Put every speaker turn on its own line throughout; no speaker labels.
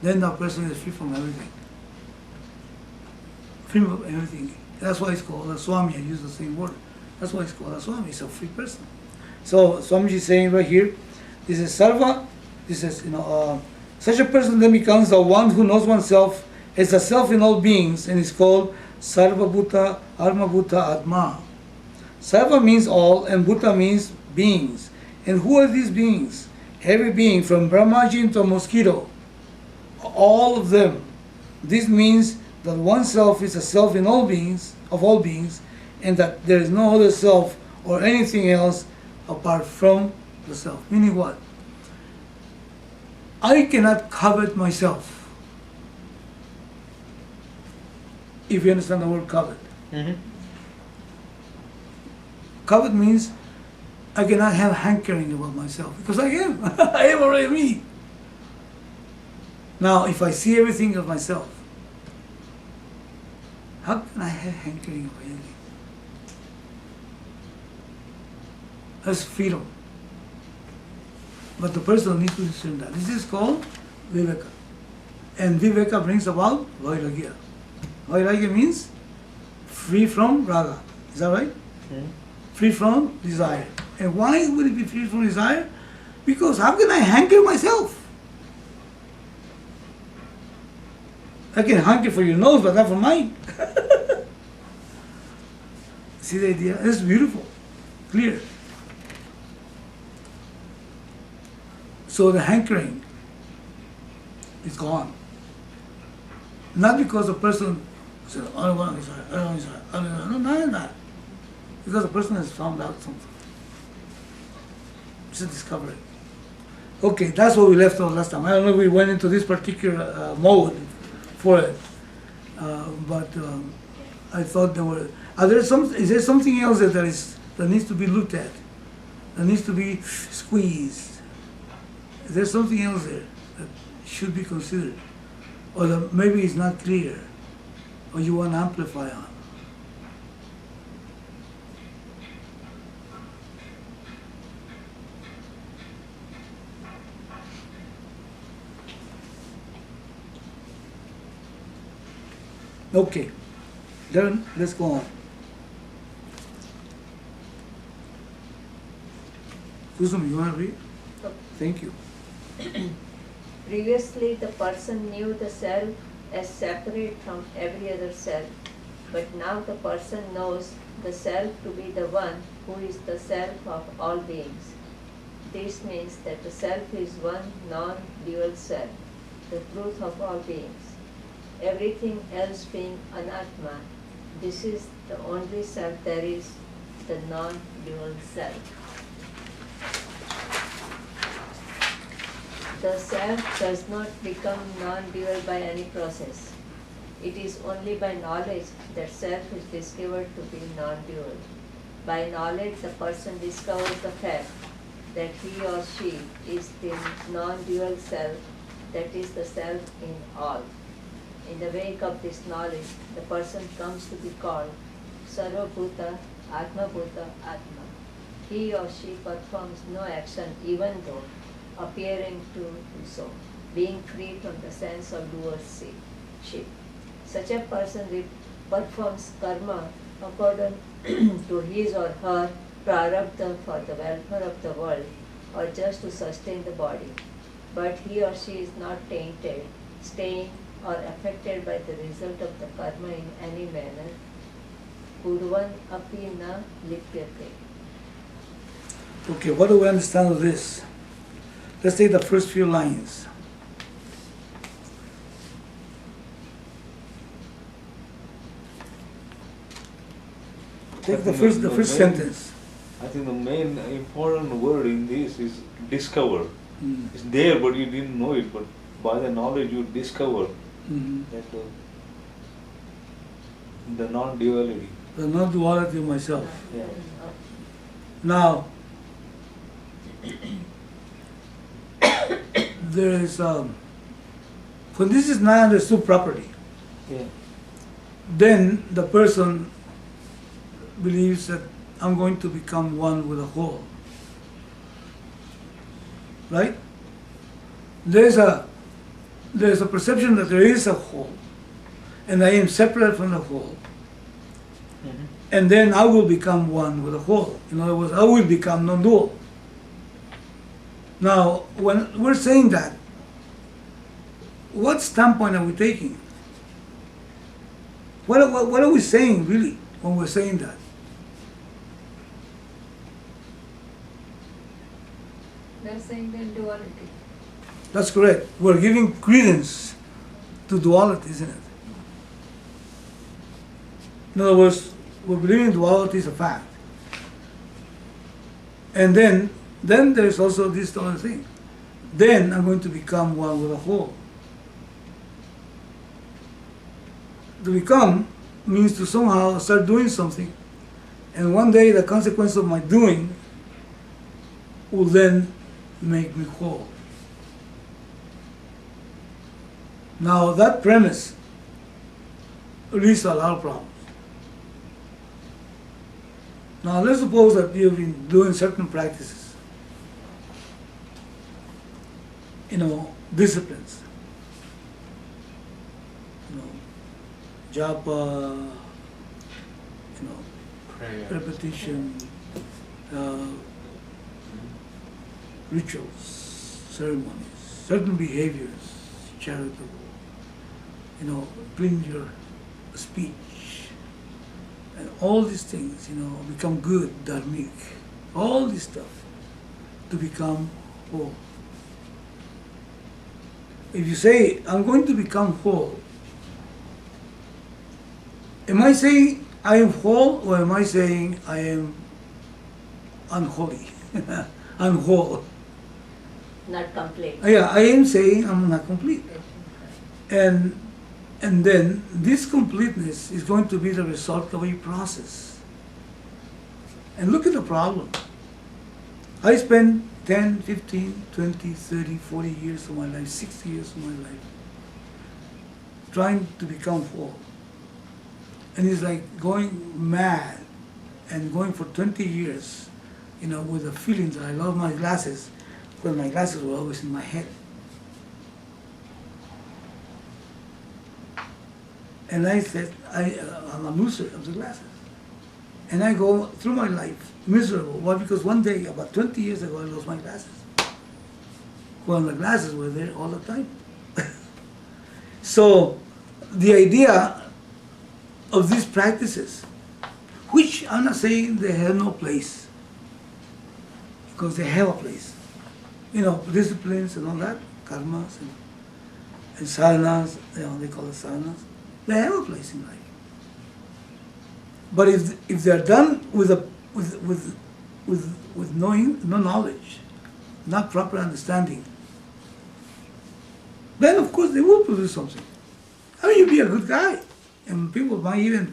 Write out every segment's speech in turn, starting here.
then the person is free from everything. Free from everything. That's why it's called a Swami. I use the same word. That's why it's called a Swami. It's a free person. So Swamiji is saying right here, this is Sarva. This is, such a person then becomes the one who knows oneself as a self in all beings, and is called Sarva Bhuta Arma Bhuta Atma. Sarva means all, and Bhuta means beings. And who are these beings? Every being, from Brahmaji to a mosquito, all of them. This means that oneself is a self in all beings, of all beings, and that there is no other self or anything else apart from the self. Meaning what? I cannot covet myself. If you understand the word covet.
Mm-hmm.
Covet means I cannot have hankering about myself, because I am. I am already me. Now, if I see everything of myself, how can I have hankering of anything? That's freedom. But the person needs to discern that. This is called Viveka. And Viveka brings about Vairagya. Vairagya means free from raga. Is that right?
Mm-hmm.
Free from desire. And why would it be free from desire? Because how can I hanker myself? I can hanker for your nose, but not for mine. See the idea? It's beautiful, clear. So the hankering is gone. Not because the person said, I don't want desire, I don't want desire, I don't want, no, none of that. Because the person has found out something. It's a discovery. Okay, that's what we left off last time. I don't know if we went into this particular mode for it, but I thought there were. Is there something else that needs to be looked at? That needs to be squeezed? Is there something else there that should be considered, or that maybe it's not clear, or you want to amplify on? Okay, then let's go on. Kusum, you want to read? Thank you.
Previously, the person knew the self as separate from every other self, but now the person knows the self to be the one who is the self of all beings. This means that the self is one non-dual self, the truth of all beings. Everything else being anatma, this is the only self there is, the non-dual self. The self does not become non-dual by any process. It is only by knowledge that self is discovered to be non-dual. By knowledge, the person discovers the fact that he or she is the non-dual self, that is the self in all. In the wake of this knowledge, the person comes to be called Sarva Bhuta Atma Bhuta Atma. He or she performs no action even though appearing to do so, being free from the sense of doership. Such a person performs karma according to his or her prarabdha for the welfare of the world or just to sustain the body. But he or she is not tainted, stained, or affected by the result of the karma in any manner. Kurvan api na lipyate.
Okay, what do we understand of this? Let's take the first few lines. Take the first sentence.
I think the main important word in this is discover.
Mm.
It's there, but you didn't know it. But by the knowledge, you discover that the non-duality.
The non-duality of myself.
Yeah.
Now, there is, when this is not understood properly,
Yeah.
then the person believes that I'm going to become one with the whole. Right? There's a there's a perception that there is a whole, and I am separate from the whole, and then I will become one with the whole. In other words, I will become non-dual. Now, when we're saying that, what standpoint are we taking? What are we saying really when we're saying that?
They're saying the duality.
That's correct. We're giving credence to duality, isn't it? In other words, we're believing duality is a fact. And then there's also this other thing. Then I'm going to become one with the whole. To become means to somehow start doing something. And one day the consequence of my doing will then make me whole. Now that premise leads to a lot of problems. Now let's suppose that you've been doing certain practices, disciplines, japa,
Prayer.
repetition, rituals, ceremonies, certain behaviors, charitable, clean your speech, and all these things, become good, dharmic, all this stuff to become whole. If you say, I'm going to become whole, am I saying I am whole, or am I saying I am unholy, unwhole?
Not complete.
Yeah, I am saying I'm not complete. And then this completeness is going to be the result of a process. And look at the problem. I spent 10, 15, 20, 30, 40 years of my life, 60 years of my life, trying to become whole. And it's like going mad and going for 20 years, with the feeling that I love my glasses, because my glasses were always in my head. And I said, I'm a loser of the glasses. And I go through my life miserable. Why? Because one day, about 20 years ago, I lost my glasses. Well, the glasses were there all the time. So, the idea of these practices, which I'm not saying they have no place, because they have a place. Disciplines and all that, karmas and sadhanas, they call it sadhanas. They have a place in life. But if they are done with knowing, no knowledge, not proper understanding, then of course they will produce something. I mean, you'll be a good guy, and people might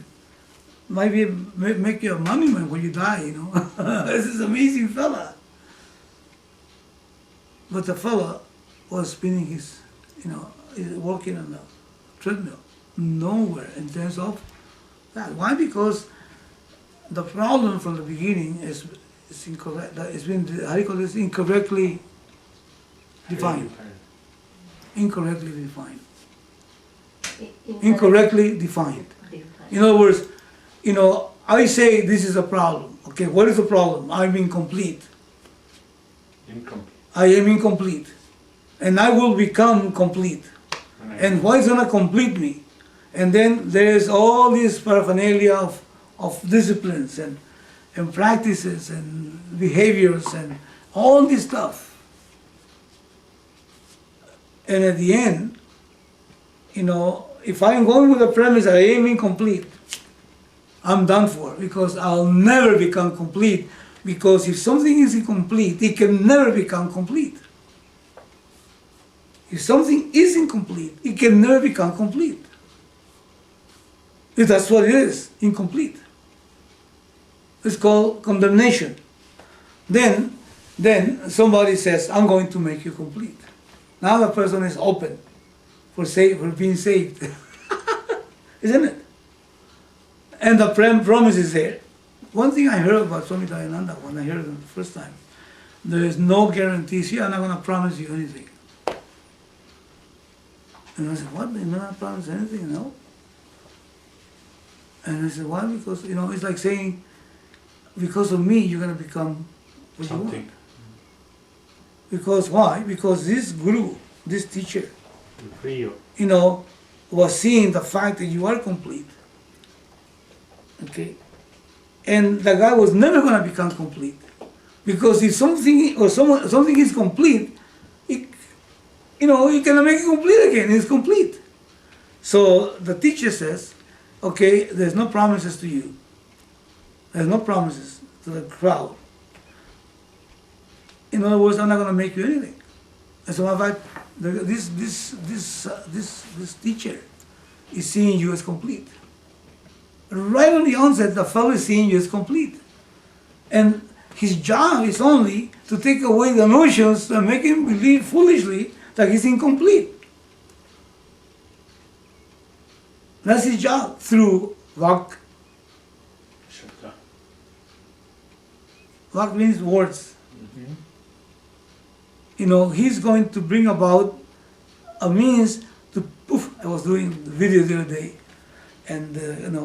make you a monument when you die. This is an amazing fella. But the fella was spinning his, walking on the treadmill, nowhere in terms of that. Why? Because the problem from the beginning is incorrect. It's been, how do you call this? Incorrectly defined. Incorrectly defined. Incorrectly defined. In other words, I say this is a problem. Okay, what is the problem? I'm incomplete.
Incomplete.
I am incomplete. And I will become complete. And what is going to complete me? And then there's all this paraphernalia of disciplines and practices and behaviors and all this stuff. And at the end, if I'm going with the premise that I am incomplete, I'm done for, because I'll never become complete. Because if something is incomplete, it can never become complete. If something is incomplete, it can never become complete. If that's what it is, incomplete. It's called condemnation. Then somebody says, I'm going to make you complete. Now the person is open for being saved. Isn't it? And the promise is there. One thing I heard about Swami Dayananda when I heard it the first time, there is no guarantees here. I'm not going to promise you anything. And I said, what? You're not promised anything, no? And I said, why? Because, it's like saying, because of me, you're going to become what you want.
Something.
Because why? Because this guru, this teacher,
Will free you.
Was seeing the fact that you are complete. Okay? And the guy was never going to become complete. Because if something is complete, you cannot make it complete again. It's complete. So the teacher says, okay, there's no promises to you. There's no promises to the crowd. In other words, I'm not going to make you anything. As a matter of fact, this teacher is seeing you as complete. Right on the onset, the fellow is seeing you as complete. And his job is only to take away the notions and make him believe foolishly that he's incomplete. That's his job through Vak.
Shakta.
Vak means words. He's going to bring about a means to poof. I was doing video the other day, and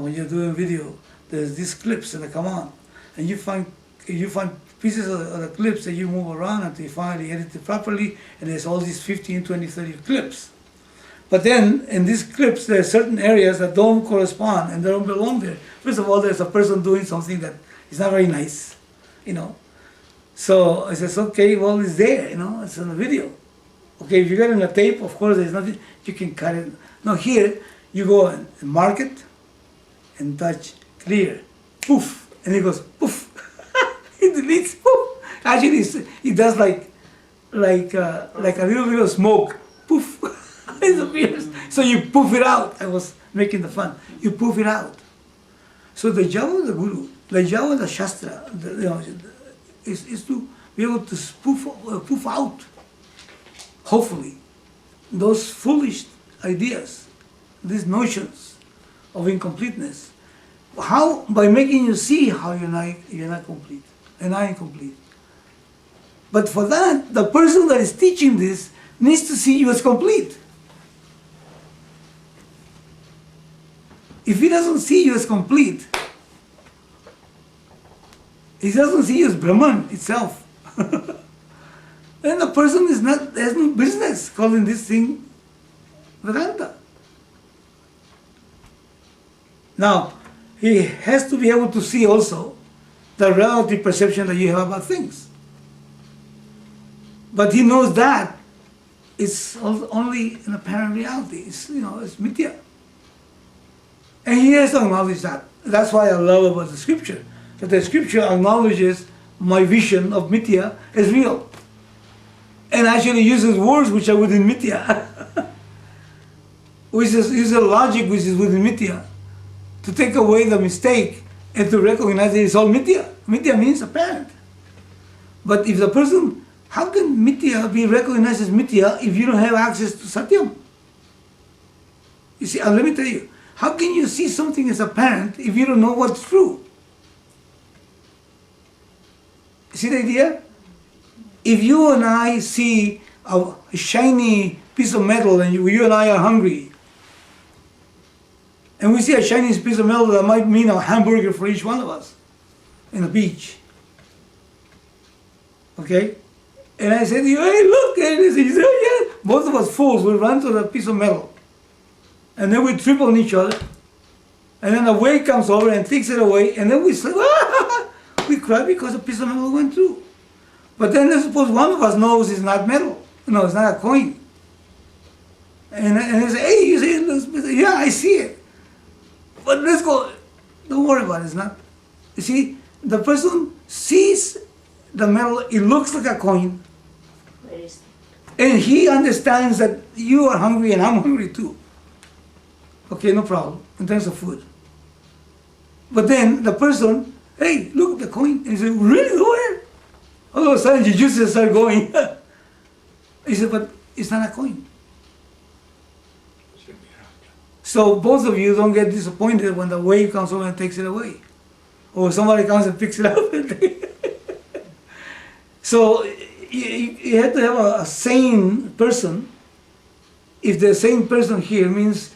when you're doing video, there's these clips that come on, and you find pieces of the clips that you move around until you finally edit it properly, and there's all these 15, 20, 30 clips. But then in these clips, there are certain areas that don't correspond and they don't belong there. First of all, there's a person doing something that is not very nice, So I says, okay, well, it's there, it's on the video. Okay, if you get it on a tape, of course, there's nothing, you can cut it. No, here, you go and mark it and touch clear, poof, and it goes poof. It deletes, poof. Actually, it does like a little bit of smoke, poof. It appears. So you poof it out. I was making the fun. You poof it out. So the job of the guru, the job of the shastra, is to be able to poof out, hopefully, those foolish ideas, these notions of incompleteness. How? By making you see how you're not complete and not incomplete. But for that, the person that is teaching this needs to see you as complete. If he doesn't see you as complete, he doesn't see you as Brahman itself, then the person has no business calling this thing Vedanta. Now, he has to be able to see also the relative perception that you have about things. But he knows that it's only an apparent reality. It's mithya. And he has to acknowledge that. That's why I love about the scripture. That the scripture acknowledges my vision of mithya as real. And actually uses words which are within mithya. Uses a logic which is within mithya. To take away the mistake and to recognize that it's all mithya. Mithya means apparent. But if the person, how can mithya be recognized as mithya if you don't have access to satyam? You see, let me tell you, how can you see something as apparent if you don't know what's true? You see the idea? If you and I see a shiny piece of metal and you and I are hungry, and we see a shiny piece of metal that might mean a hamburger for each one of us in the beach. Okay? And I said to you, hey, look at this. And you say, oh, yeah. Both of us fools will run to the piece of metal. And then we trip on each other. And then the wave comes over and takes it away. And then we say, ah! We cry because a piece of metal went through. But then let's suppose one of us knows it's not metal. No, it's not a coin. And they say, hey, you say, yeah, I see it. But let's go. Don't worry about it. It's not. You see, the person sees the metal. It looks like a coin.
Where is
And he understands that you are hungry and I'm hungry too. Okay, no problem, in terms of food. But then the person, hey, look at the coin. And he said, really, where? All of a sudden, your juices start going. He said, but it's not a coin. So both of you don't get disappointed when the wave comes over and takes it away. Or somebody comes and picks it up. So you have to have a sane person if the same person here means